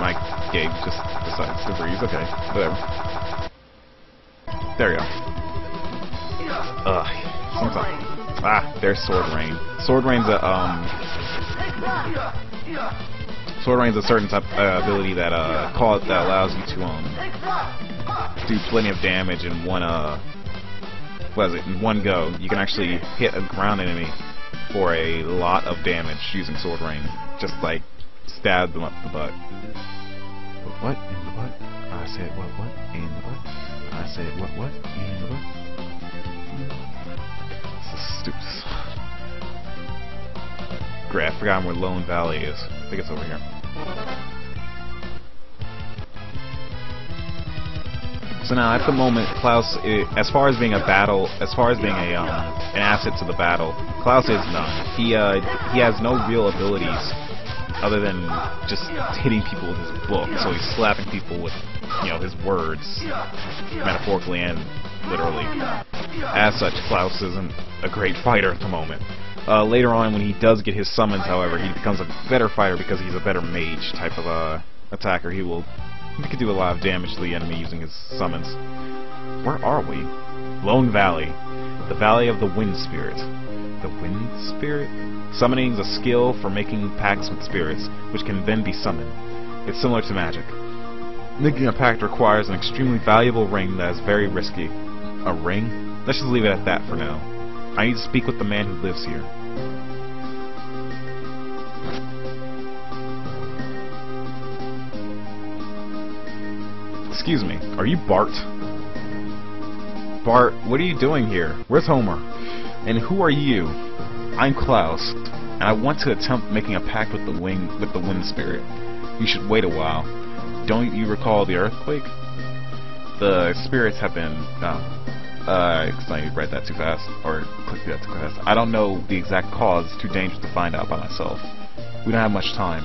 my game just decides to freeze. Okay, whatever. There we go. Ugh. Sometimes. Ah, there's Sword Rain. Sword Rain's a certain type ability that allows you to do plenty of damage in one in one go. You can actually hit a ground enemy for a lot of damage using Sword Rain. Just like stab them up the butt. What in the butt? I said what in the butt? I said what in the butt? This is stupid. Great, I forgot where Lone Valley is. I think it's over here. So now, at the moment, Klaus, as far as being an asset to the battle, Klaus is none. He has no real abilities other than just hitting people with his book. So he's slapping people with, his words, metaphorically and literally. As such, Klaus isn't a great fighter at the moment. Later on, when he does get his summons, however, he becomes a better fighter because he's a better mage type of attacker. He can do a lot of damage to the enemy using his summons. Where are we? Lone Valley. The Valley of the Wind Spirit. The Wind Spirit? Summoning is a skill for making pacts with spirits, which can then be summoned. It's similar to magic. Making a pact requires an extremely valuable ring that is very risky. A ring? Let's just leave it at that for now. I need to speak with the man who lives here. Excuse me, are you Bart? Bart, what are you doing here? Where's Homer? And who are you? I'm Klaus, and I want to attempt making a pact with the wind spirit. You should wait a while. Don't you recall the earthquake? The spirits have been... I read that too fast, or clicked that too fast. I don't know the exact cause. It's too dangerous to find out by myself. We don't have much time.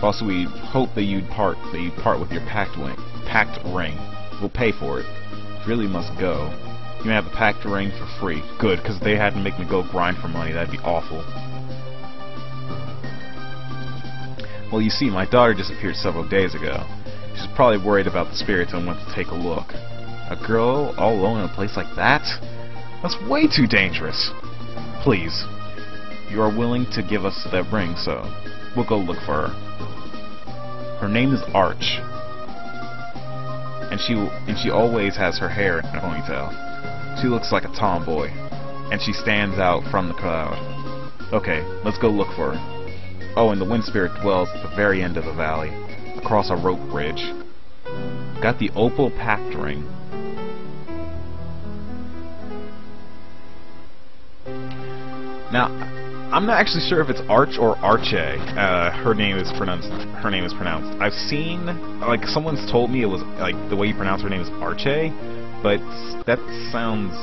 Also, we hope that you'd part with your pact ring. We'll pay for it. You really must go. You may have the pact ring for free. Good, because they had to make me go grind for money. That'd be awful. Well, you see, my daughter disappeared several days ago. She's probably worried about the spirits and wants to take a look. A girl all alone in a place like that? That's way too dangerous. Please, you are willing to give us that ring, so we'll go look for her. Her name is Arch, and she always has her hair in a ponytail. She looks like a tomboy, and she stands out from the crowd. Okay, let's go look for her. Oh, and the wind spirit dwells at the very end of the valley, across a rope bridge. Got the opal pact ring. Now, I'm not actually sure if it's Arch or Arche. Her name is pronounced. I've seen, like, someone's told me it was like the way you pronounce her name is Arche, but that sounds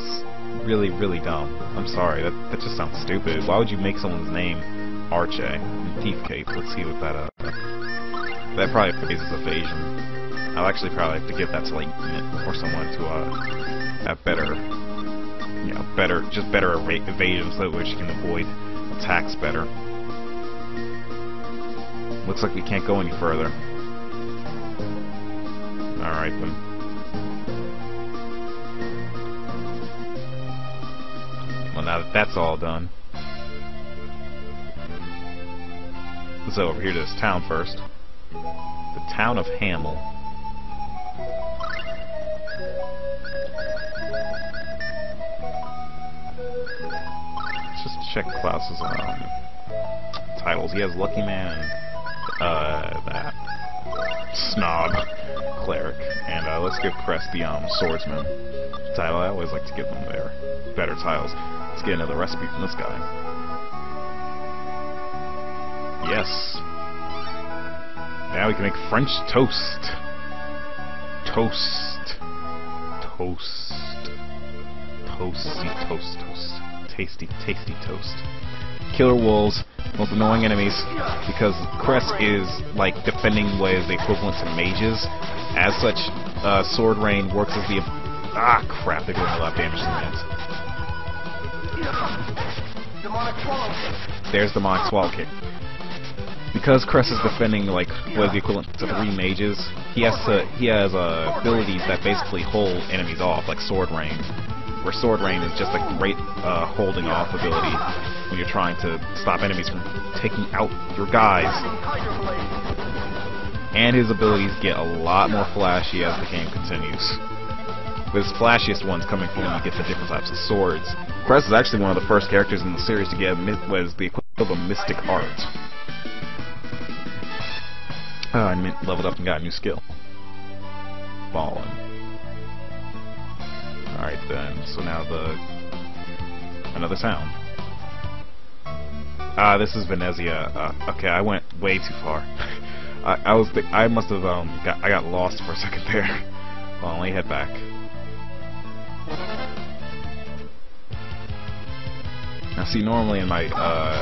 really, really dumb. I'm sorry, that just sounds stupid. Why would you make someone's name Arche? Thief Cape. Let's see what that that probably raises evasion. I'll actually probably have to give that to like Mint or someone to have better, better evasion so that she can avoid attacks better. Looks like we can't go any further. Alright then. Well, now that that's all done, let's go over here to this town first. The town of Hamel. Let's just check Klaus's titles. He has Lucky Man, that Snob, Cleric, and let's give Crest the Swordsman title. I always like to give them their better titles. Let's get another recipe from this guy. Yes. Now we can make French toast. Toast. Toast. Toasty toast. Toast. Tasty, tasty toast. Killer wolves, most annoying enemies, because Crest is like defending what is the equivalent to mages. As such, Sword Rain works as the... Ah, crap, they're doing a lot of damage to the minions. There's the Demonic Swallow Kick. We because Cress is defending like what is the equivalent to 3 mages, he has abilities that basically hold enemies off, like Sword Rain. Where Sword Rain is just a great holding off ability when you're trying to stop enemies from taking out your guys. And his abilities get a lot more flashy as the game continues. With his flashiest ones coming from when you get the different types of swords. Cress is actually one of the first characters in the series to get what is the equivalent of a mystic art. I leveled up and got a new skill. Fallen. Alright then, so now another sound. This is Phantasia. Okay, I went way too far. I must have I got lost for a second there. Well, let me head back. Now see, normally in my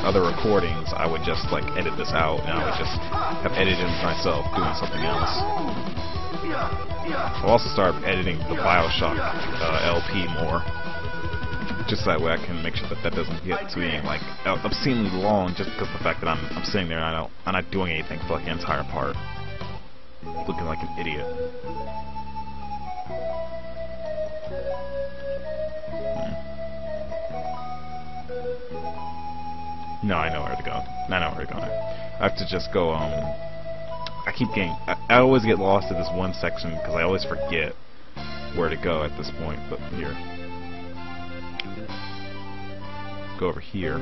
other recordings I would just like edit this out and I would just have edited myself doing something else. I'll also start editing the Bioshock LP more. Just that way I can make sure that that doesn't get to being like obscenely long, just because of the fact that I'm sitting there and I'm not doing anything for like the entire part. Looking like an idiot. No, I know where to go. I know where to go. I have to just go, I keep getting... I always get lost in this one section because I always forget where to go at this point, but here. Go over here.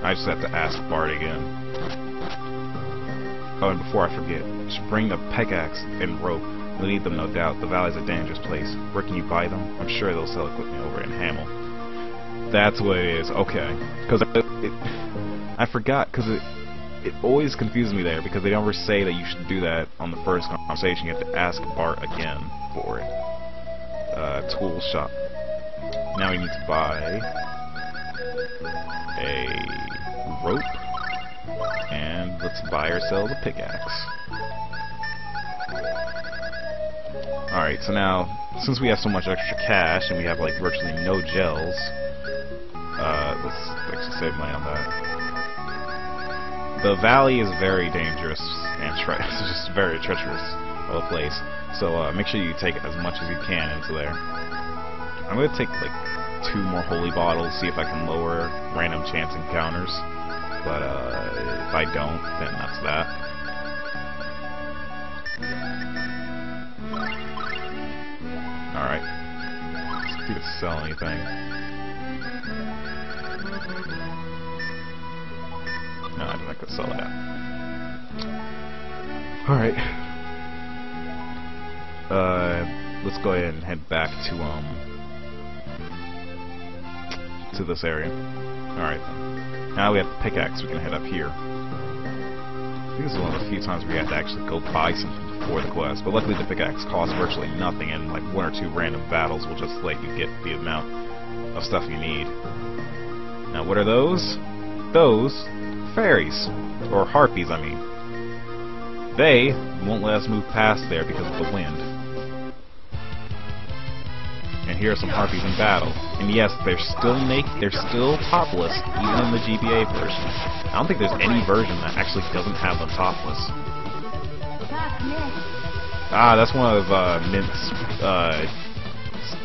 I just have to ask Bart again. Oh, and before I forget, just bring the pickaxe and rope. You'll need them, no doubt. The valley's a dangerous place. Where can you buy them? I'm sure they'll sell equipment over in Hamel. That's what it is. Okay. Because I forgot, because it always confuses me there, because they never say that you should do that on the first conversation. You have to ask Bart again for it. Tool shop. Now we need to buy a rope, and let's buy or sell the pickaxe. Alright, so now, since we have so much extra cash, and we have like virtually no gels, let's actually save money on that. The valley is very dangerous and it's just very treacherous of a place. So make sure you take as much as you can into there. I'm gonna take like 2 more holy bottles, see if I can lower random chance encounters. But if I don't, then that's that. Alright. Let's see if it's sell anything. No, I'm not gonna sell that. Alright. Let's go ahead and head back to this area. Alright then. Now we have the pickaxe, we can head up here. I think this is one of the few times where you have to actually go buy something before the quest, but luckily the pickaxe costs virtually nothing, and like 1 or 2 random battles will just let you get the amount of stuff you need. Now what are those? Those fairies, or harpies I mean. They won't let us move past there because of the wind. And here are some harpies in battle. And yes, they're still topless, even in the GBA version. I don't think there's any version that actually doesn't have them topless. Ah, that's one of Mint's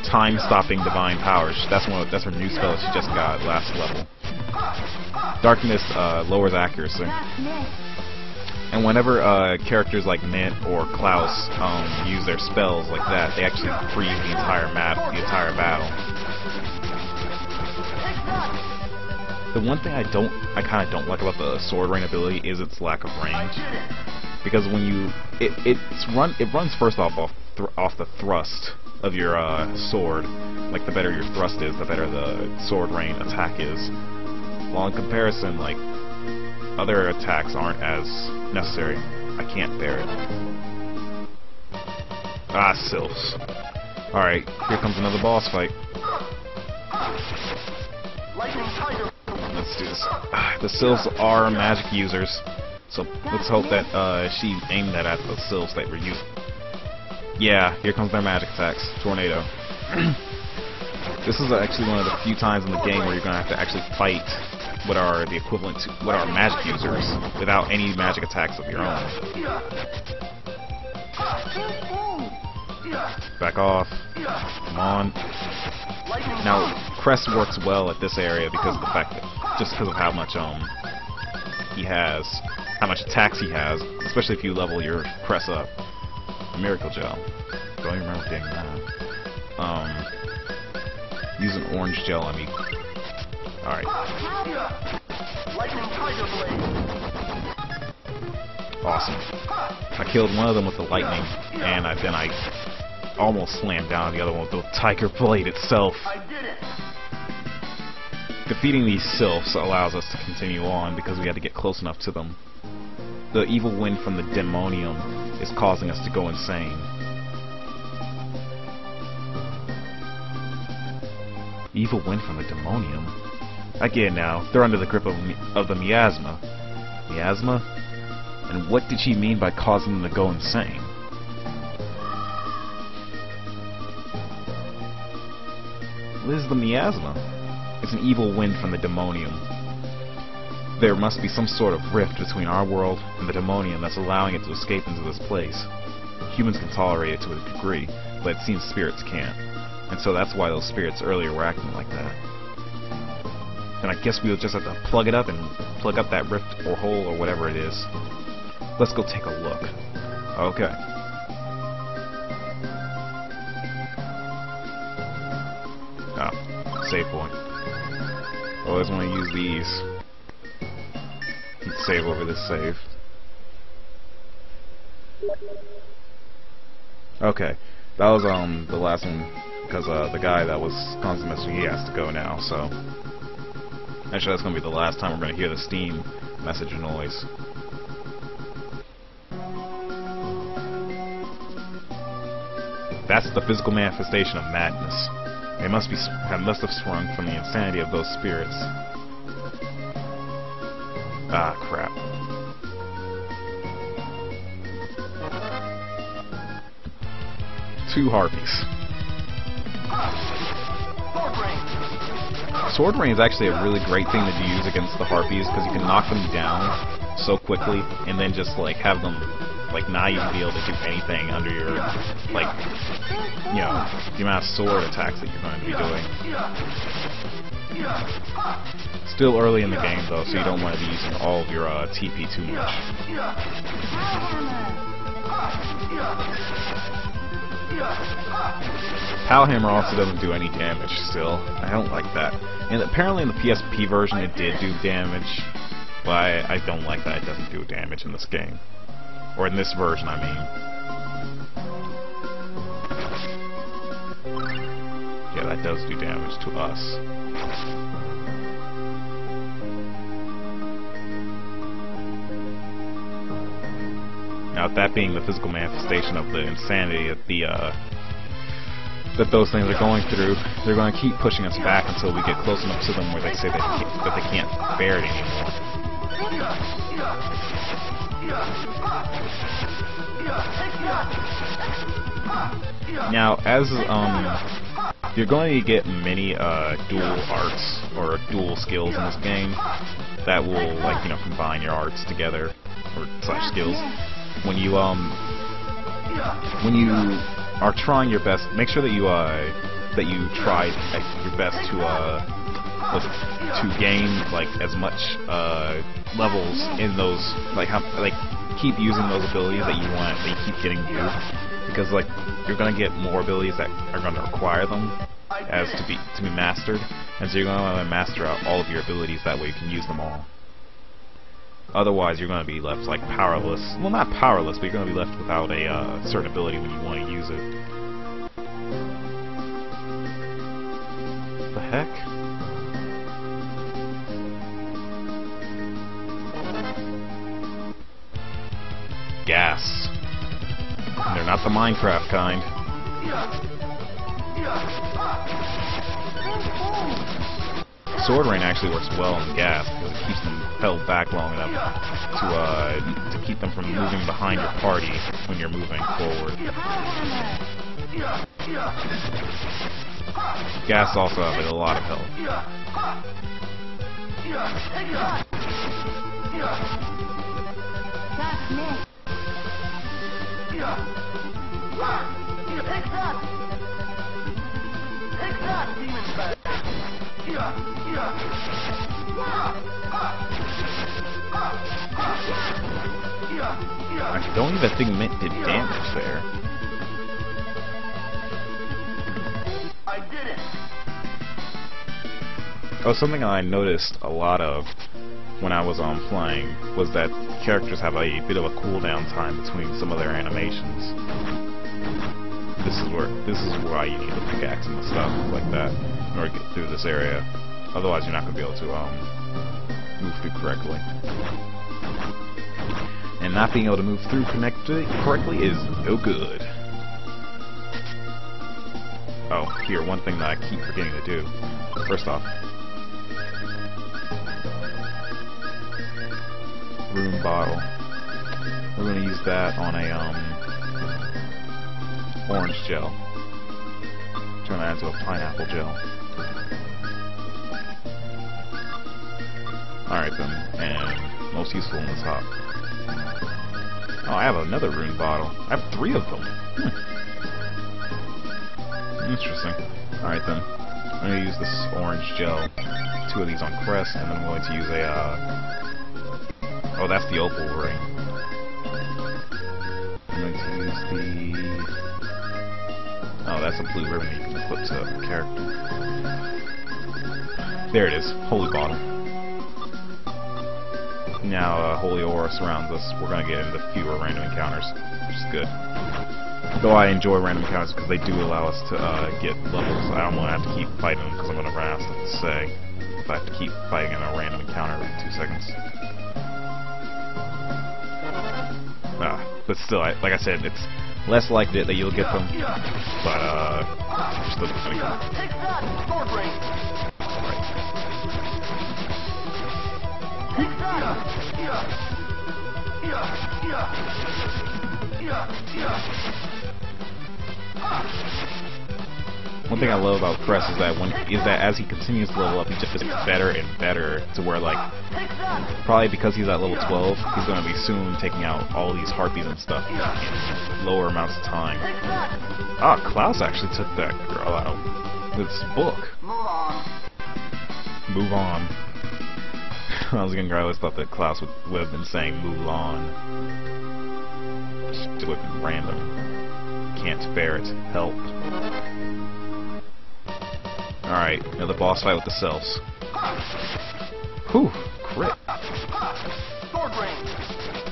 time-stopping divine powers. That's her new spell she just got last level. Darkness lowers accuracy. And whenever characters like Mint or Klaus use their spells like that, they actually freeze the entire battle. The one thing I kind of don't like about the Sword Rain ability is its lack of range, because when you it runs first off the thrust of your sword. Like the better your thrust is, the better the Sword Rain attack is. While in comparison, like other attacks aren't as necessary. I can't bear it. Ah, Sylphs. Alright, here comes another boss fight. Let's do this. The Sylphs are magic users, so let's hope that she aimed that at the Sylphs that were using. Yeah, here comes their magic attacks. Tornado. This is actually one of the few times in the game where you're gonna have to actually fight what are the equivalent to what are magic users without any magic attacks of your own. Back off. Come on. Now, Crest works well at this area because of the fact that just because of how much he has, how much attacks he has, especially if you level your Crest up. Miracle Gel. Don't even remember getting that. Use an orange gel on me. Alright. Awesome. I killed one of them with the lightning, and then I almost slammed down the other one with the Tiger Blade itself. Defeating these Sylphs allows us to continue on because we had to get close enough to them. The evil wind from the demonium is causing us to go insane. Evil wind from the demonium? I get it now. They're under the grip of the miasma. Miasma? And what did she mean by causing them to go insane? What is the miasma? It's an evil wind from the demonium. There must be some sort of rift between our world and the demonium that's allowing it to escape into this place. Humans can tolerate it to a degree, but it seems spirits can't. And so that's why those spirits earlier were acting like that. And I guess we'll just have to plug it up and plug up that rift or hole or whatever it is. Let's go take a look. Okay. Ah, save point. Always want to use these. Save over this save. Okay, that was the last one because the guy that was constantly messaging, he has to go now. So actually, that's gonna be the last time we're gonna hear the Steam message noise. That's the physical manifestation of madness. It must have sprung from the insanity of those spirits. Ah, crap. Two harpies. Sword Rain is actually a really great thing to use against the harpies because you can knock them down so quickly and then just like have them like not even be able to do anything under your like the amount of sword attacks that you're going to be doing. Still early in the game though, so you don't want to be using all of your TP too much. Power Hammer also doesn't do any damage still. I don't like that. And apparently in the PSP version it did do damage, but I don't like that it doesn't do damage in this game. Or in this version, I mean. Yeah, that does do damage to us. Now, that being the physical manifestation of the insanity that those things are going through, they're going to keep pushing us back until we get close enough to them where they say that they can't bear it anymore. Now, as you're going to get many dual arts or dual skills in this game that will, like, combine your arts together or / skills. When you are trying your best, make sure that you try your best to gain like as much levels in those, keep using those abilities that you want, that you keep getting new, because like you're gonna get more abilities that are gonna require them as to be mastered, and so you're gonna want to master out all of your abilities, that way you can use them all. Otherwise, you're going to be left, like, powerless. Well, not powerless, but you're going to be left without a certain ability when you want to use it. What the heck? Gas. And they're not the Minecraft kind. Sword Rain actually works well in gas because it keeps them held back long enough to keep them from moving behind your party when you're moving forward. Gas also has a lot of health. I don't even think Mint did damage there. I did it. Oh, something I noticed a lot of when I was playing was that characters have a bit of a cooldown time between some of their animations. This is why you need a pickaxe and stuff like that in order to get through this area. Otherwise, you're not going to be able to move through correctly. And not being able to move through correctly is no good. Oh, here, one thing that I keep forgetting to do. First off, rune bottle. We're going to use that on a orange gel. Turn that into a pineapple gel. Alright then, and most useful in this hop. Oh, I have another rune bottle. I have 3 of them. Interesting. Alright then. I'm going to use this orange gel. 2 of these on Crest, and then I'm going to use a, oh, that's the opal ring. I'm going to use the... Oh, that's a blue ribbon you can equip to a character. There it is. Holy bottle. Now, Holy Aura surrounds us. We're going to get into fewer random encounters, which is good. Though I enjoy random encounters because they do allow us to get levels. I don't want to have to keep fighting them because I'm going to run out of stuff to say if I have to keep fighting in a random encounter every 2 seconds. But still, like I said, it's less likely that you'll get them, but you're still going to come. One thing I love about Crest is that as he continues to level up, he just gets better and better to where, like, probably because he's at level 12, he's going to be soon taking out all these harpies and stuff in lower amounts of time. Ah, Klaus actually took that girl out with his book. Move on. I was getting I always thought that Klaus would have been saying move on. Just would be random. Can't bear it. Help. Alright, another boss fight with the Sylphs. Whew, crit. I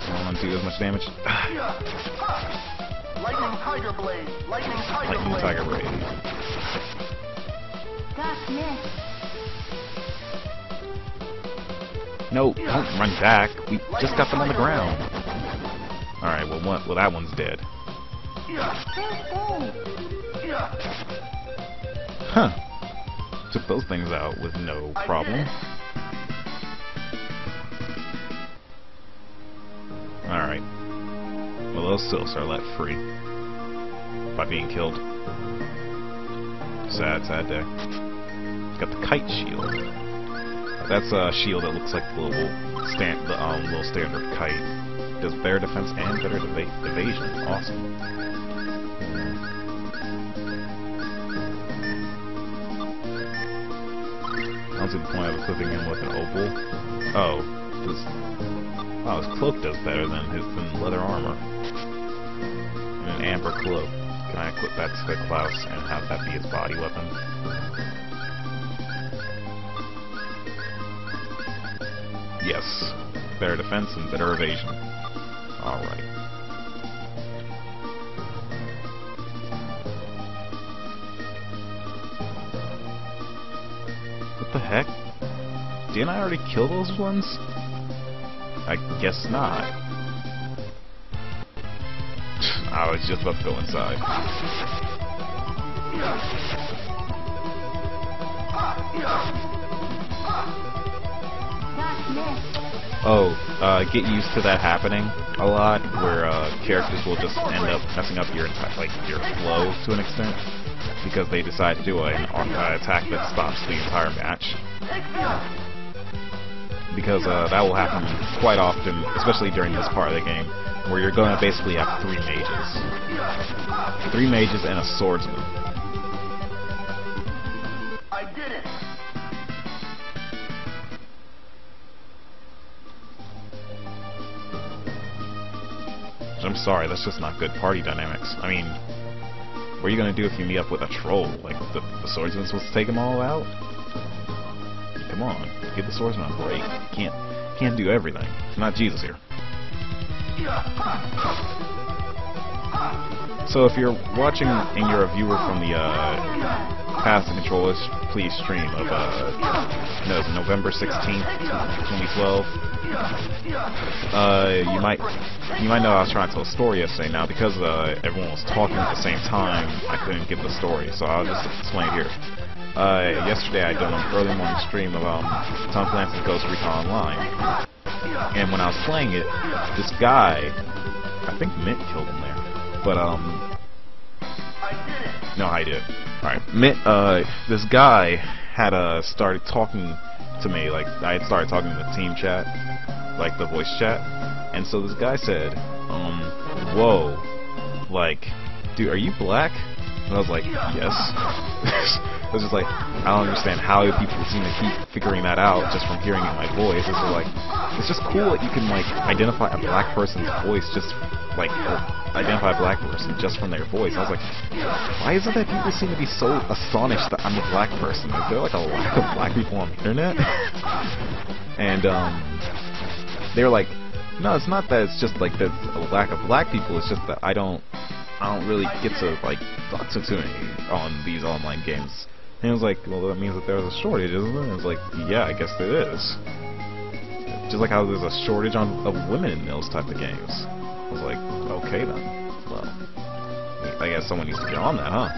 don't want to do as much damage. Lightning Tiger Blade. Lightning Tiger Blade. Gosh, miss. No, don't run back. We just got them on the ground. Alright, well that one's dead. Huh. Took those things out with no problem. Alright. Well, those Sylphs are let free by being killed. Sad, sad day. Got the kite shield. That's a shield that looks like the little standard kite. Does better defense and better evasion. Awesome. I don't see the point of equipping him with an opal. Oh, his cloak does better than his leather armor. And an amber cloak. Can I equip that to Klaus and have that be his body weapon? Yes. Better defense and better evasion. Alright. What the heck? Didn't I already kill those ones? I guess not. I was just about to go inside. Oh, get used to that happening a lot, where characters will just end up messing up your flow to an extent because they decide to do an attack that stops the entire match. because that will happen quite often, especially during this part of the game, where you're going to basically have 3 mages. 3 mages and a swordsman. I did it. I'm sorry, that's just not good party dynamics. I mean, what are you gonna do if you meet up with a troll? Like, the swordsman's supposed to take them all out? Come on, give the swordsman a break. Can't do everything. It's not Jesus here. So if you're watching and you're a viewer from the Pass the Controllers Please stream of November 16th, 2012, you might know I was trying to tell a story yesterday. Now, because everyone was talking at the same time, I couldn't give the story, so I'll just explain it here. Yesterday I done an early morning stream of Tom Clancy's Ghost Recon Online, and when I was playing it, this guy, I think Mint killed him there, but no, I did. Alright, Mint, this guy had started talking to me, like I had started talking in the team chat, like the voice chat, and so this guy said, whoa, like, dude, are you black? And I was like, yes. I was just like, I don't understand how people seem to keep figuring that out just from hearing my voice. It's like, it's just cool that you can like identify a black person's voice just like identify a black person just from their voice. I was like, why is it that people seem to be so astonished that I'm a black person? Is there like a lack of black people on the internet? And they were like, no, it's not that it's just like there's a lack of black people. It's just that I don't really get to like talk to too many on these online games. And it was like, well, that means that there's a shortage, isn't it? And it was like, yeah, I guess there is. Just like how there's a shortage of women in those type of games. I was like, okay then. Well, I guess someone needs to get on that, huh?